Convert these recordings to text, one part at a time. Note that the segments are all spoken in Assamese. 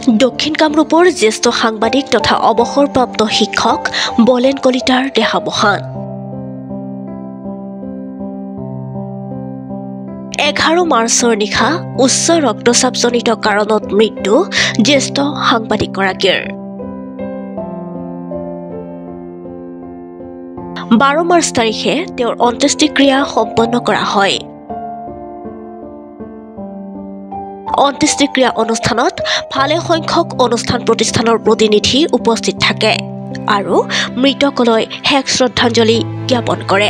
দক্ষিণ কামৰূপৰ জ্যেষ্ঠ সাংবাদিক তথা অৱসৰপ্ৰাপ্ত শিক্ষক বলেন কলিতাৰ দেহাৱসান। 11 মাৰ্চৰ নিশা উচ্চ ৰক্তচাপজনিত কাৰণত মৃত্যু জ্যেষ্ঠ সাংবাদিকগৰাকীৰ। 12 মাৰ্চ তাৰিখে তেওঁৰ অন্ত্যেষ্টিক্ৰিয়া সম্পন্ন কৰা হয়। অন্ত্যেষ্টিক্ৰিয়া অনুষ্ঠানত ভালে সংখ্যক অনুষ্ঠান প্ৰতিষ্ঠানৰ প্ৰতিনিধি উপস্থিত থাকে আৰু মৃতকলৈ শেষ শ্ৰদ্ধাঞ্জলি জ্ঞাপন কৰে।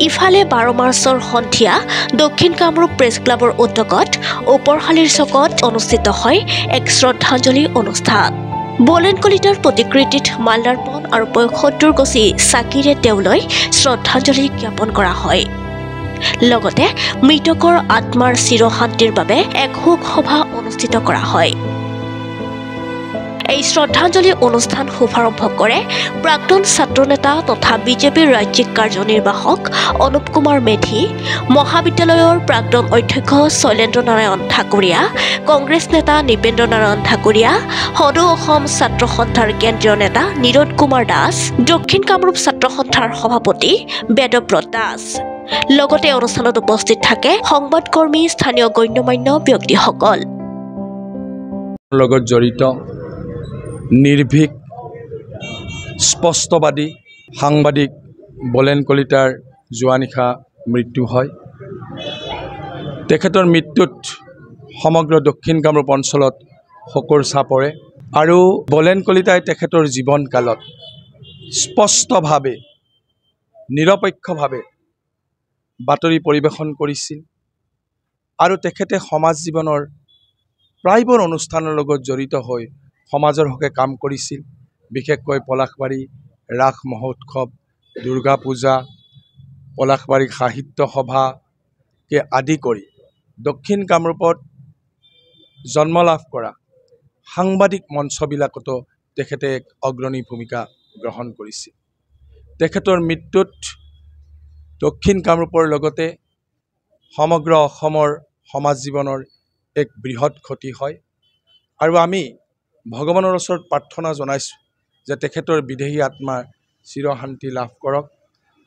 ইফালে 12 মাৰ্চৰ সন্ধিয়া দক্ষিণ কামৰূপ প্ৰেছ ক্লাবৰ উদ্যোগত ওপৰশালীৰ চকত অনুষ্ঠিত হয় এক শ্ৰদ্ধাঞ্জলি অনুষ্ঠান। বলেন কলিতাৰ প্ৰতিকৃতিত মাল্যাৰ্পণ আৰু ৭৫ গছি চাকিৰে তেওঁলৈ শ্ৰদ্ধাঞ্জলি জ্ঞাপন কৰা হয়। লগতে মৃতকৰ আত্মাৰ চিৰশান্তিৰ বাবে এক শোক সভা অনুষ্ঠিত কৰা হয়। এই শ্ৰদ্ধাঞ্জলি অনুষ্ঠান শুভাৰম্ভ কৰে প্ৰাক্তন ছাত্ৰনেতা তথা বিজেপিৰ ৰাজ্যিক কাৰ্যনিৰ্বাহক অনুপ কুমাৰ মেধি, মহাবিদ্যালয়ৰ প্ৰাক্তন অধ্যক্ষ শৈলেন্দ্ৰ নাৰায়ণ ঠাকুৰীয়া, কংগ্ৰেছ নেতা নৃপেন্দ্ৰ নাৰায়ণ ঠাকুৰীয়া, সদৌ অসম ছাত্ৰ সন্থাৰ কেন্দ্ৰীয় নেতা নীৰদ কুমাৰ দাস, দক্ষিণ কামৰূপ ছাত্ৰ সন্থাৰ সভাপতি বেদব্ৰত দাস। লগতে অনুষ্ঠানত উপস্থিত থাকে সংবাদকৰ্মী, স্থানীয় গণ্যমান্য ব্যক্তিসকল। লগত জড়িত নিৰ্ভীক স্পষ্টবাদী সাংবাদিক বলেন কলিতাৰ যোৱা নিশা মৃত্যু হয়। তেখেতৰ মৃত্যুত সমগ্ৰ দক্ষিণ কামৰূপ অঞ্চলত শোকৰ ছাঁ পৰে আৰু বলেন কলিতাই তেখেতৰ জীৱনকালত স্পষ্টভাৱে নিৰপেক্ষভাৱে বাতৰি পৰিৱেশন কৰিছিল আৰু তেখেতে সমাজ জীৱনৰ প্ৰায়বোৰ অনুষ্ঠানৰ লগত জড়িত হৈ সমাজৰ হকে কাম কৰিছিল। বিশেষকৈ পলাশবাৰী ৰাস মহোৎসৱ, দুৰ্গা পূজা, পলাশবাৰী সাহিত্য সভাকে আদি কৰি দক্ষিণ কামৰূপত জন্ম লাভ কৰা সাংবাদিক মঞ্চবিলাকতো তেখেতে এক অগ্ৰণী ভূমিকা গ্ৰহণ কৰিছিল। তেখেতৰ মৃত্যুত দক্ষিণ কামৰূপৰ লগতে সমগ্ৰ অসমৰ সমাজ জীৱনৰ এক বৃহৎ ক্ষতি হয় আৰু আমি ভগৱানৰ ওচৰত প্ৰাৰ্থনা জনাইছোঁ যে তেখেতৰ বিদেহী আত্মাৰ চিৰশান্তি লাভ কৰক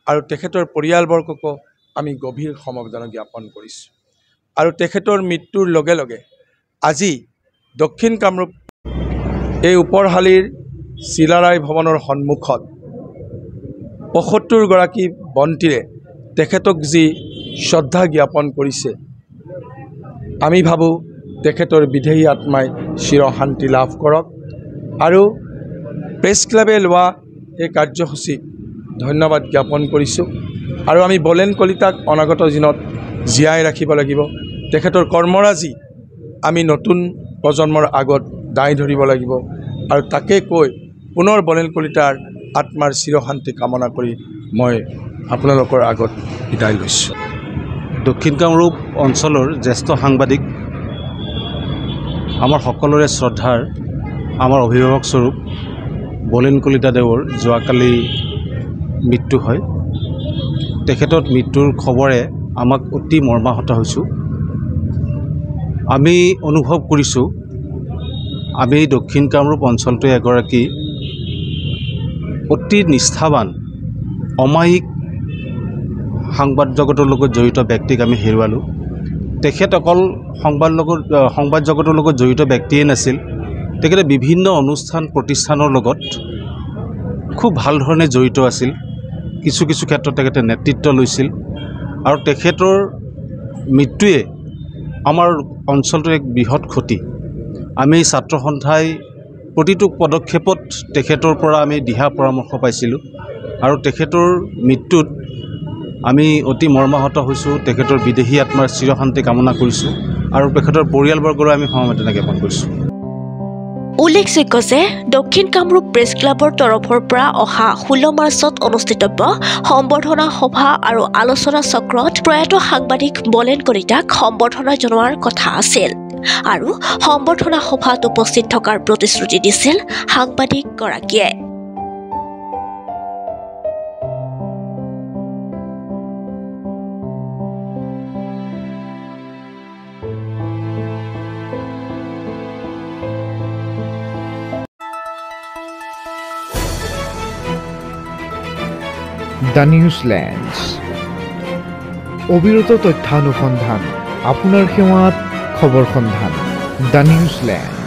আৰু তেখেতৰ পৰিয়ালবৰ্গকো আমি গভীৰ সমবেদনা জ্ঞাপন কৰিছোঁ। আৰু তেখেতৰ মৃত্যুৰ লগে লগে আজি দক্ষিণ কামৰূপ এই ওপৰশালীৰ চিলাৰায় ভৱনৰ সন্মুখত ৭৫ গৰাকী বন্তিৰে তেখেতক যি শ্ৰদ্ধা জ্ঞাপন কৰিছে, আমি ভাবোঁ তেখেতৰ বিদেহী আত্মাই চিৰশান্তি লাভ কৰক আৰু প্ৰেছ ক্লাবে লোৱা এই কাৰ্যসূচীক ধন্যবাদ জ্ঞাপন কৰিছোঁ। আৰু আমি বলেন কলিতাক অনাগত দিনত জীয়াই ৰাখিব লাগিব। তেখেতৰ কৰ্মৰাজি আমি নতুন প্ৰজন্মৰ আগত দাঙি ধৰিব লাগিব আৰু তাকে কৈ পুনৰ বলেন কলিতাৰ আত্মাৰ চিৰশান্তি কামনা কৰি মই আপোনালোকৰ আগত বিদায় লৈছোঁ। দক্ষিণ কামৰূপ অঞ্চলৰ জ্যেষ্ঠ সাংবাদিক, আমাৰ সকলোৰে শ্ৰদ্ধাৰ আমাৰ অভিভাৱকস্বৰূপ বলেন কলিতা দেৱৰ যোৱাকালি মৃত্যু হয়। তেখেতৰ মৃত্যুৰ খবৰে আমাক অতি মৰ্মাহত হৈছোঁ। আমি অনুভৱ কৰিছোঁ আমি দক্ষিণ কামৰূপ অঞ্চলটোৱে এগৰাকী অতি নিষ্ঠাৱান অমায়িক সংবাদ জগতৰ লগত জড়িত ব্যক্তিক আমি হেৰুৱালোঁ। তেখেত অকল সংবাদ জগতৰ লগত জড়িত ব্যক্তিয়েই নাছিল, তেখেতে বিভিন্ন অনুষ্ঠান প্ৰতিষ্ঠানৰ লগত খুব ভাল ধৰণে জড়িত আছিল। কিছু কিছু ক্ষেত্ৰত তেখেতে নেতৃত্ব লৈছিল আৰু তেখেতৰ মৃত্যুৱে আমাৰ অঞ্চলটোৰ এক বৃহৎ ক্ষতি। আমি ছাত্ৰ সন্থাই প্ৰতিটো পদক্ষেপত তেখেতৰ পৰা আমি দিহা পৰামৰ্শ পাইছিলোঁ আৰু তেখেতৰ মৃত্যুত আমি অতি মৰ্মাহত হৈছোঁ। তেখেতৰ বিদেহী আত্মাৰ চিৰশান্তি কামনা কৰিছোঁ আৰু তেখেতৰ পৰিয়ালবৰ্গলৈ আমি সমবেদনা জ্ঞাপন কৰিছোঁ। উল্লেখযোগ্য যে দক্ষিণ কামৰূপ প্ৰেছ ক্লাবৰ তৰফৰ পৰা অহা 16 মাৰ্চত অনুষ্ঠিতব্য সম্বৰ্ধনা সভা আৰু আলোচনা চক্ৰত প্ৰয়াত সাংবাদিক বলেন কলিতাক সম্বৰ্ধনা জনোৱাৰ কথা আছিল আৰু সম্বৰ্ধনা সভাত উপস্থিত থকাৰ প্ৰতিশ্ৰুতি দিছিল সাংবাদিকগৰাকীয়ে। দ্য নিউজলেণ্ডছ অবিৰত তথ্যানুসন্ধান আপোনাৰ সেৱাত খবৰ সন্ধান দ্য নিউজলেণ্ড